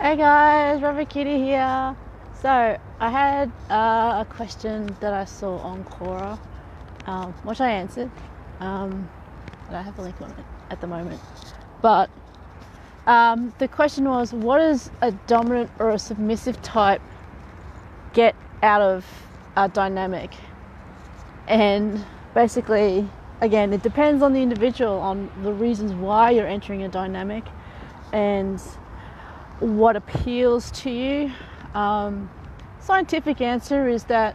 Hey guys, Rubber Kitty here. So I had a question that I saw on Quora, which I answered. I don't have the link on it at the moment, but the question was, what does a dominant or a submissive type get out of a dynamic? And basically, again, it depends on the individual, on the reasons why you're entering a dynamic and what appeals to you. Scientific answer is that,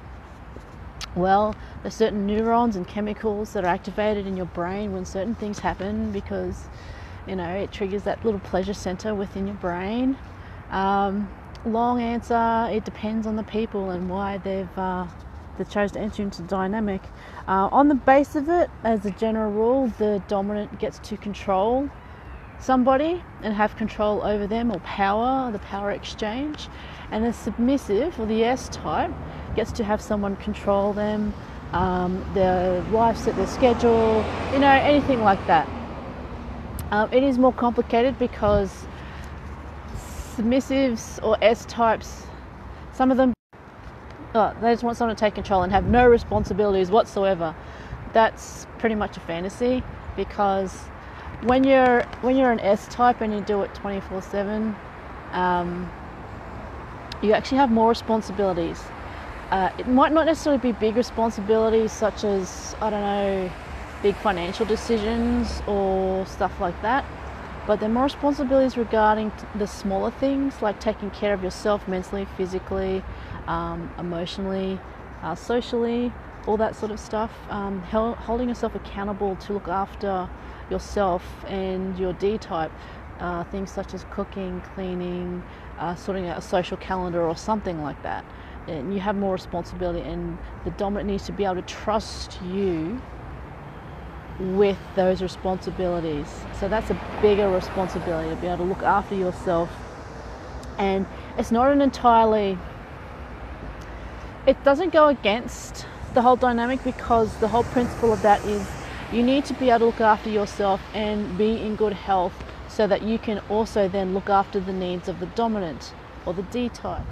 well, there's certain neurons and chemicals that are activated in your brain when certain things happen, because it triggers that little pleasure center within your brain. Long answer, it depends on the people and why they chose to enter into dynamic. On the base of it, as a general rule, the dominant gets to control somebody and have control over them, or the power exchange, and the submissive, or the S type, gets to have someone control them, their life, set their schedule, anything like that. It is more complicated because submissives or S types, some of them, they just want someone to take control and have no responsibilities whatsoever. That's pretty much a fantasy, because when you're an S type and you do it 24/7, you actually have more responsibilities. It might not necessarily be big responsibilities, such as, big financial decisions or stuff like that, but they're more responsibilities regarding the smaller things, like taking care of yourself mentally, physically, emotionally, socially, all that sort of stuff. Holding yourself accountable to look after yourself and your D type, things such as cooking, cleaning, sorting out a social calendar or something like that. And you have more responsibility, and the dominant needs to be able to trust you with those responsibilities. So that's a bigger responsibility, to be able to look after yourself. And it's not it doesn't go against the whole dynamic, because the whole principle of that is you need to be able to look after yourself and be in good health, so that you can also then look after the needs of the dominant or the D type.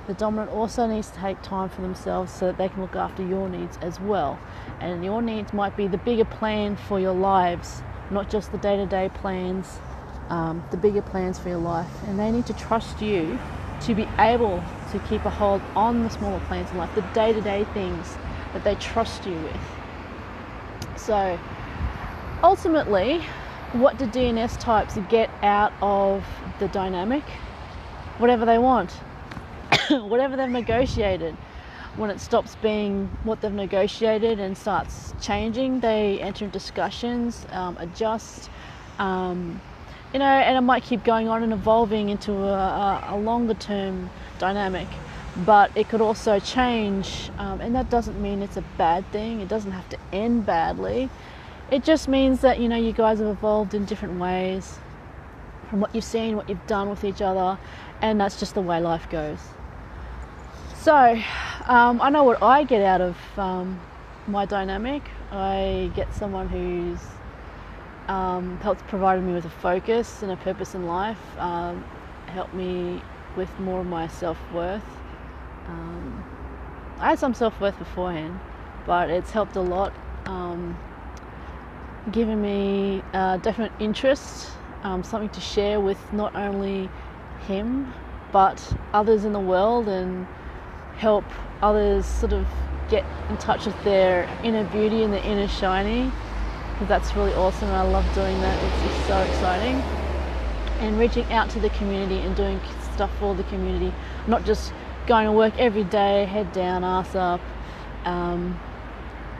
The dominant also needs to take time for themselves so that they can look after your needs as well. And your needs might be the bigger plan for your lives, not just the day-to-day plans, the bigger plans for your life. And they need to trust you to be able to keep a hold on the smaller plans in life, the day-to-day things that they trust you with. So ultimately, what do DNS types get out of the dynamic? Whatever they want. Whatever they've negotiated. When it stops being what they've negotiated and starts changing, they enter discussions, adjust, and it might keep going on and evolving into a longer term dynamic, but it could also change, and that doesn't mean it's a bad thing. It doesn't have to end badly. It just means that you guys have evolved in different ways from what you've seen, what you've done with each other, and that's just the way life goes. So I know what I get out of my dynamic. I get someone who's helped provided me with a focus and a purpose in life, helped me with more of my self-worth. I had some self-worth beforehand, but it's helped a lot, given me definite interest, something to share with not only him but others in the world, and help others sort of get in touch with their inner beauty and their inner shiny, because that's really awesome, and I love doing that. It's just so exciting. And reaching out to the community and doing stuff for the community, not just going to work every day, head down, ass up,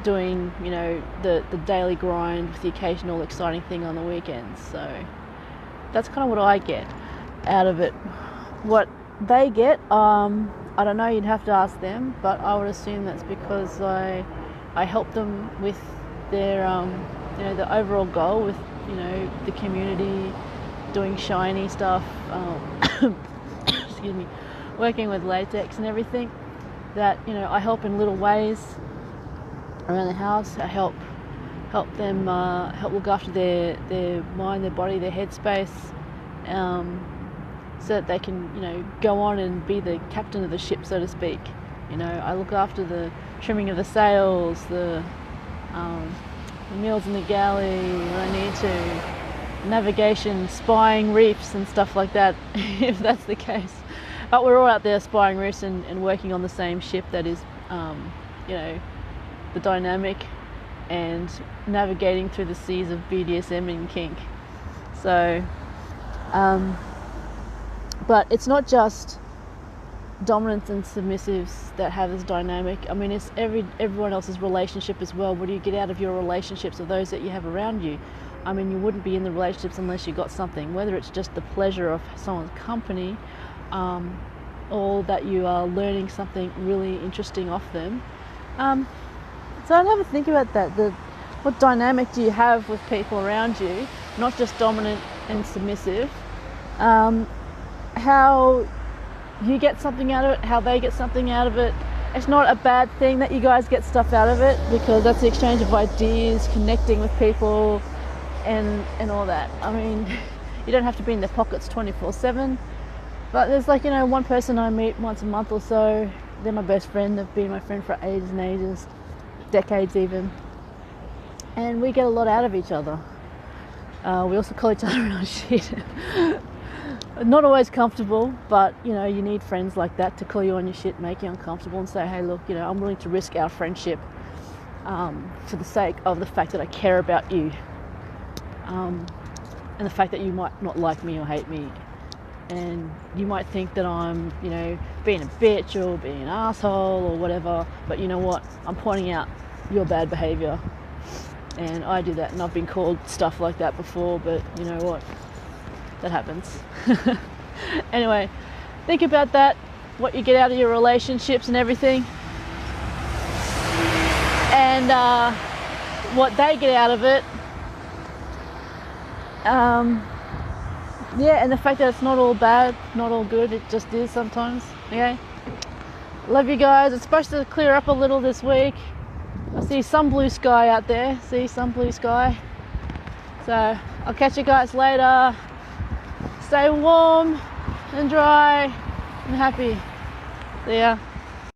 doing the daily grind with the occasional exciting thing on the weekends. So that's kind of what I get out of it. What they get, I don't know, you'd have to ask them, but I would assume that's because I help them with their the overall goal, with the community, doing shiny stuff, excuse me, working with latex and everything, that I help in little ways around the house. I help them help look after their mind, their body, their headspace, so that they can, you know, go on and be the captain of the ship, so to speak. You know, I look after the trimming of the sails, the meals in the galley when I need to, navigation, spying reefs and stuff like that, if that's the case. But we're all out there spying reefs and working on the same ship that is, you know, the dynamic and navigating through the seas of BDSM and kink. So, but it's not just dominants and submissives that have this dynamic. I mean, it's everyone else's relationship as well. What do you get out of your relationships, or those that you have around you? I mean, you wouldn't be in the relationships unless you got something, whether it's just the pleasure of someone's company, or that you are learning something really interesting off them. So I never think about that. What dynamic do you have with people around you, not just dominant and submissive? How you get something out of it, how they get something out of it. It's not a bad thing that you guys get stuff out of it, because that's the exchange of ideas, connecting with people, and all that. I mean, you don't have to be in their pockets 24/7, but there's, like, you know, one person I meet once a month or so. They're my best friend. They've been my friend for ages and ages, decades even, and we get a lot out of each other. We also call each other on shit. Not always comfortable, but, you know, you need friends like that to call you on your shit, make you uncomfortable, and say, hey, look, you know, I'm willing to risk our friendship for the sake of the fact that I care about you, and the fact that you might not like me or hate me, and you might think that I'm, you know, being a bitch or being an asshole or whatever, but you know what, I'm pointing out your bad behaviour, and I do that, and I've been called stuff like that before, but you know what, that happens. Anyway, think about that, what you get out of your relationships and everything, and what they get out of it. Yeah, and the fact that it's not all bad, not all good, it just is sometimes. Okay, love you guys. It's supposed to clear up a little this week. I see some blue sky out there. See some blue sky. So I'll catch you guys later. Stay warm and dry and happy. See ya.